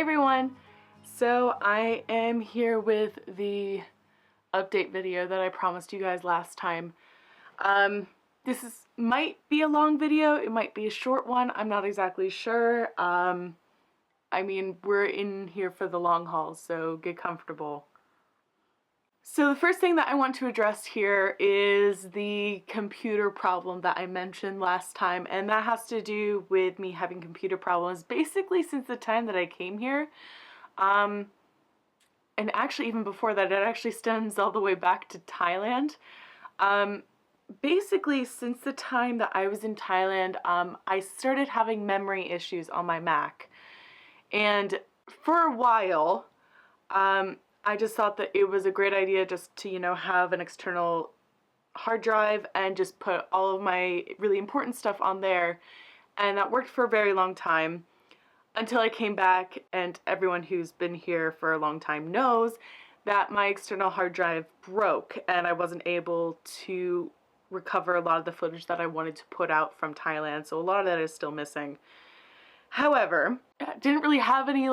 everyone! So I am here with the update video that I promised you guys last time. Might be a long video, it might be a short one, I'm not exactly sure. I mean, we're in here for the long haul, so get comfortable. So the first thing that I want to address here is the computer problem that I mentioned last time, and that has to do with me having computer problems basically since the time that I came here. And actually even before that, it actually stems all the way back to Thailand. Basically since the time that I was in Thailand, I started having memory issues on my Mac. And for a while, I just thought that it was a great idea just to, have an external hard drive and just put all of my really important stuff on there. And that worked for a very long time until I came back, and everyone who's been here for a long time knows that my external hard drive broke and I wasn't able to recover a lot of the footage that I wanted to put out from Thailand. So a lot of that is still missing. However, I didn't really have any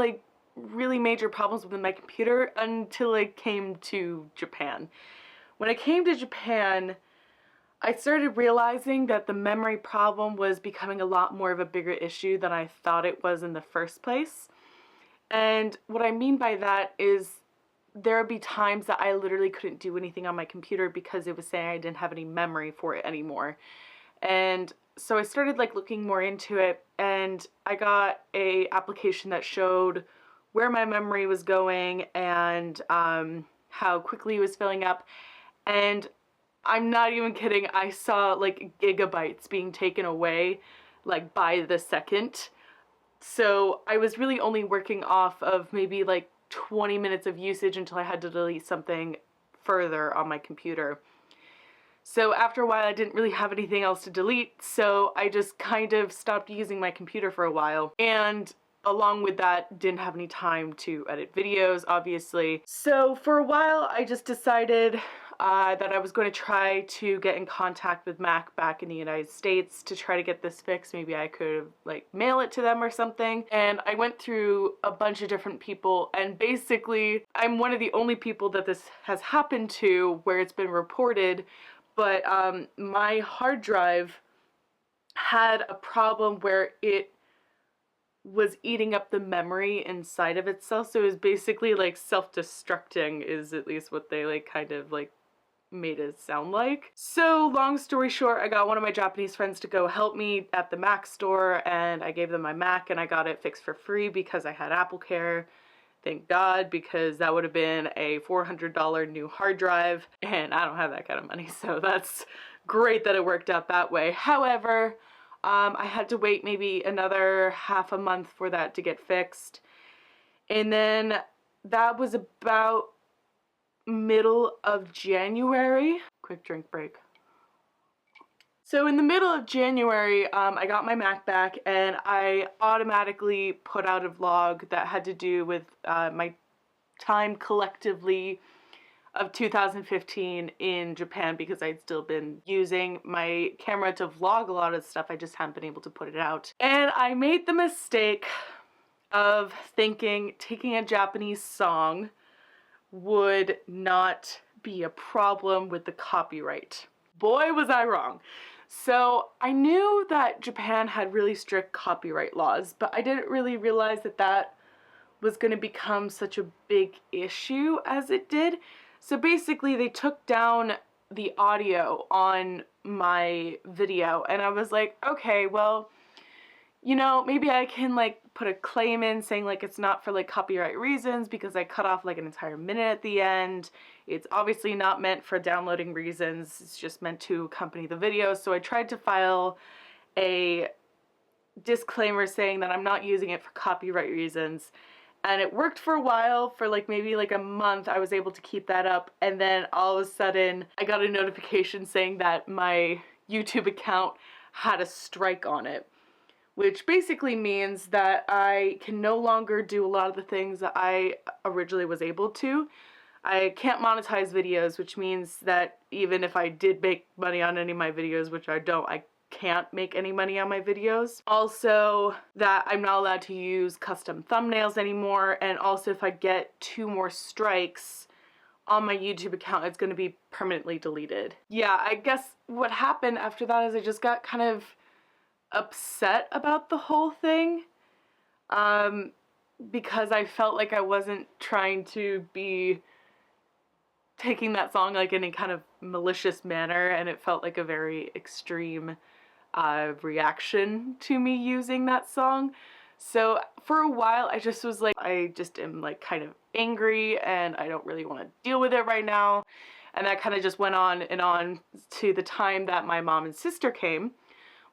really major problems with my computer until I came to Japan. When I came to Japan, I started realizing that the memory problem was becoming a lot more of a bigger issue than I thought it was in the first place. And what I mean by that is there would be times that I literally couldn't do anything on my computer because it was saying I didn't have any memory for it anymore. And so I started looking more into it, and I got a application that showed where my memory was going and how quickly it was filling up. And I'm not even kidding, I saw gigabytes being taken away by the second. So I was really only working off of maybe 20 minutes of usage until I had to delete something further on my computer. So after a while I didn't really have anything else to delete, so I just kind of stopped using my computer for a while. And along with that, didn't have any time to edit videos, obviously. So for a while, I just decided that I was going to try to get in contact with Mac back in the United States to try to get this fixed. Maybe I could mail it to them or something. And I went through a bunch of different people, and basically I'm one of the only people that this has happened to where it's been reported. But my hard drive had a problem where it was eating up the memory inside of itself, so it was basically self-destructing, is at least what they kind of made it sound like. So long story short, I got one of my Japanese friends to go help me at the Mac store, and I gave them my Mac and I got it fixed for free because I had Apple Care. Thank God, because that would have been a $400 new hard drive, and I don't have that kind of money, so that's great that it worked out that way. However, I had to wait maybe another half a month for that to get fixed. And then that was about middle of January. Quick drink break. So in the middle of January, I got my Mac back, and I automatically put out a vlog that had to do with my time collectively of 2015 in Japan, because I'd still been using my camera to vlog a lot of stuff. I just hadn't been able to put it out. And I made the mistake of thinking taking a Japanese song would not be a problem with the copyright. Boy, was I wrong. So I knew that Japan had really strict copyright laws, but I didn't really realize that that was going to become such a big issue as it did. So basically they took down the audio on my video, and I was like, okay, well, maybe I can put a claim in saying it's not for copyright reasons because I cut off an entire minute at the end. It's obviously not meant for downloading reasons, it's just meant to accompany the video. So I tried to file a disclaimer saying that I'm not using it for copyright reasons. And it worked for a while, for maybe a month. I was able to keep that up, and then all of a sudden I got a notification saying that my YouTube account had a strike on it, which basically means that I can no longer do a lot of the things that I originally was able to. I can't monetize videos, which means that even if I did make money on any of my videos, which I don't, I can't make any money on my videos. Also, that I'm not allowed to use custom thumbnails anymore, and also if I get 2 more strikes on my YouTube account, it's going to be permanently deleted. Yeah, I guess what happened after that is I just got kind of upset about the whole thing, because I felt like I wasn't trying to be taking that song like in a kind of malicious manner, and it felt like a very extreme reaction to me using that song. So for a while I just was like, I just am like kind of angry and I don't really want to deal with it right now. And that kind of just went on and on to the time that my mom and sister came,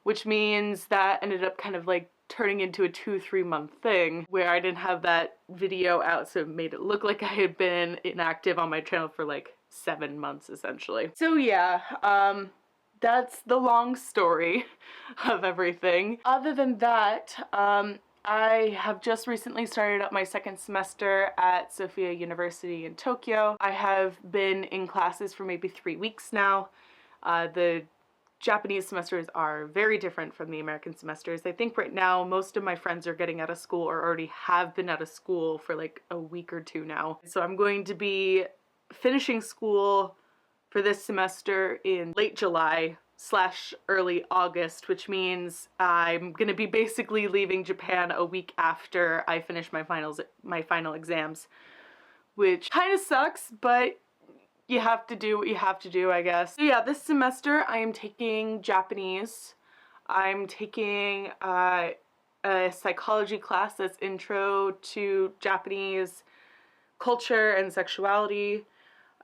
which means that ended up kind of like turning into a 2-3 month thing where I didn't have that video out, so it made it look like I had been inactive on my channel for like 7 months essentially. So yeah, that's the long story of everything. Other than that, I have just recently started up my 2nd semester at Sophia University in Tokyo. I have been in classes for maybe 3 weeks now. The Japanese semesters are very different from the American semesters. I think right now most of my friends are getting out of school or already have been out of school for like a week or 2 now. So I'm going to be finishing school for this semester in late July / early August, which means I'm gonna be basically leaving Japan a week after I finish my final exams, which kind of sucks, but you have to do what you have to do, I guess. So yeah, this semester I am taking Japanese. I'm taking a psychology class that's intro to Japanese culture and sexuality.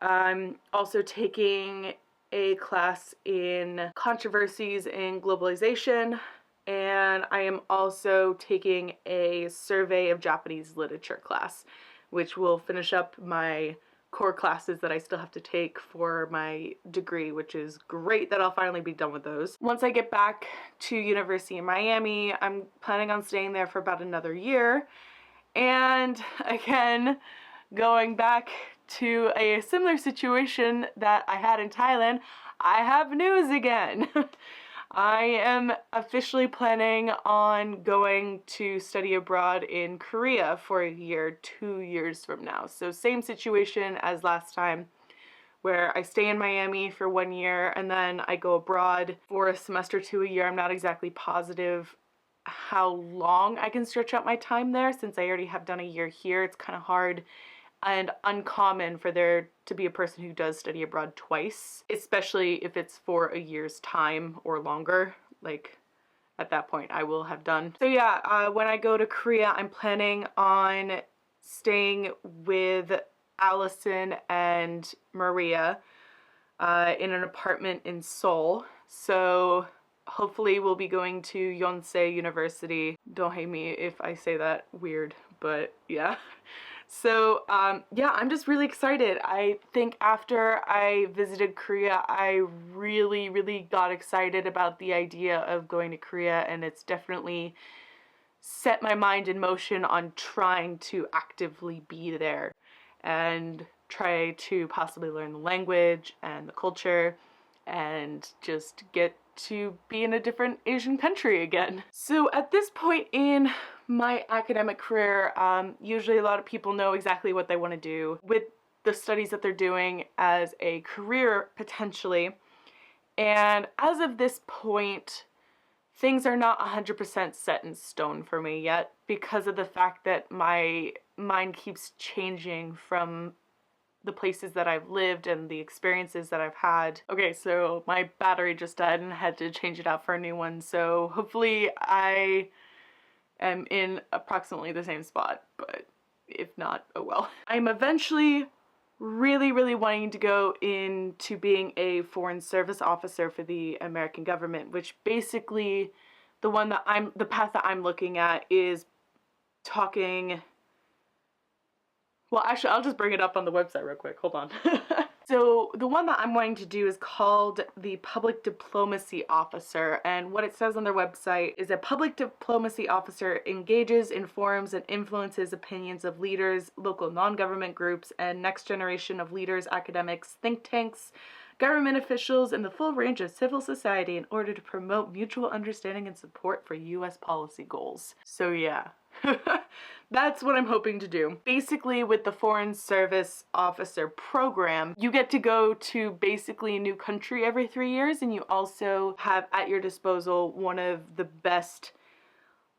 I'm also taking a class in controversies in globalization, and I am also taking a survey of Japanese literature class, which will finish up my core classes that I still have to take for my degree, which is great that I'll finally be done with those. Once I get back to university in Miami, I'm planning on staying there for about another year, and again, going back to a similar situation that I had in Thailand, I have news again. I am officially planning on going to study abroad in Korea for a year, 2 years from now. So same situation as last time, where I stay in Miami for 1 year and then I go abroad for a semester to a year. I'm not exactly positive how long I can stretch out my time there since I already have done a year here. It's kind of hard and uncommon for there to be a person who does study abroad twice, especially if it's for a year's time or longer. Like, at that point I will have done. So yeah, when I go to Korea, I'm planning on staying with Allison and Maria in an apartment in Seoul. So hopefully we'll be going to Yonsei University. Don't hate me if I say that weird, but yeah. So yeah, I'm just really excited. I think after I visited Korea, I really got excited about the idea of going to Korea, and it's definitely set my mind in motion on trying to actively be there and try to possibly learn the language and the culture and just get to be in a different Asian country again. So at this point in my academic career, usually a lot of people know exactly what they want to do with the studies that they're doing as a career potentially. And as of this point, things are not 100% set in stone for me yet because of the fact that my mind keeps changing from the places that I've lived and the experiences that I've had. Okay, so my battery just died and I had to change it out for a new one, so hopefully I am in approximately the same spot, but if not, oh well. I'm eventually really wanting to go into being a foreign service officer for the American government, which basically the path that I'm looking at is talking. Well, actually, I'll just bring it up on the website real quick. Hold on. So the one that I'm wanting to do is called the Public Diplomacy Officer, and what it says on their website is a public diplomacy officer engages, informs, and influences opinions of leaders, local non-government groups, and next generation of leaders, academics, think tanks, government officials, and the full range of civil society in order to promote mutual understanding and support for U.S. policy goals. So yeah. That's what I'm hoping to do. Basically, with the Foreign Service Officer program, you get to go to basically a new country every 3 years, and you also have at your disposal one of the best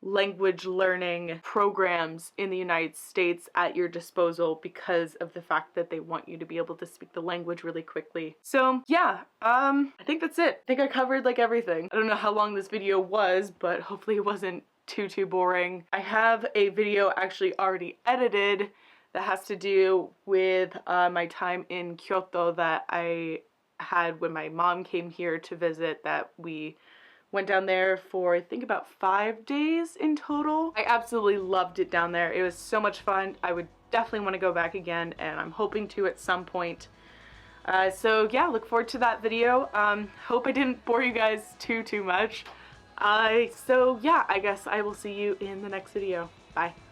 language learning programs in the United States at your disposal because of the fact that they want you to be able to speak the language really quickly. So yeah, I think that's it. I think I covered like everything. I don't know how long this video was, but hopefully it wasn't too boring. I have a video actually already edited that has to do with my time in Kyoto that I had when my mom came here to visit, that we went down there for I think about 5 days in total. I absolutely loved it down there. It was so much fun. I would definitely want to go back again, and I'm hoping to at some point. So yeah, look forward to that video. Hope I didn't bore you guys too much. So yeah, I guess I will see you in the next video. Bye.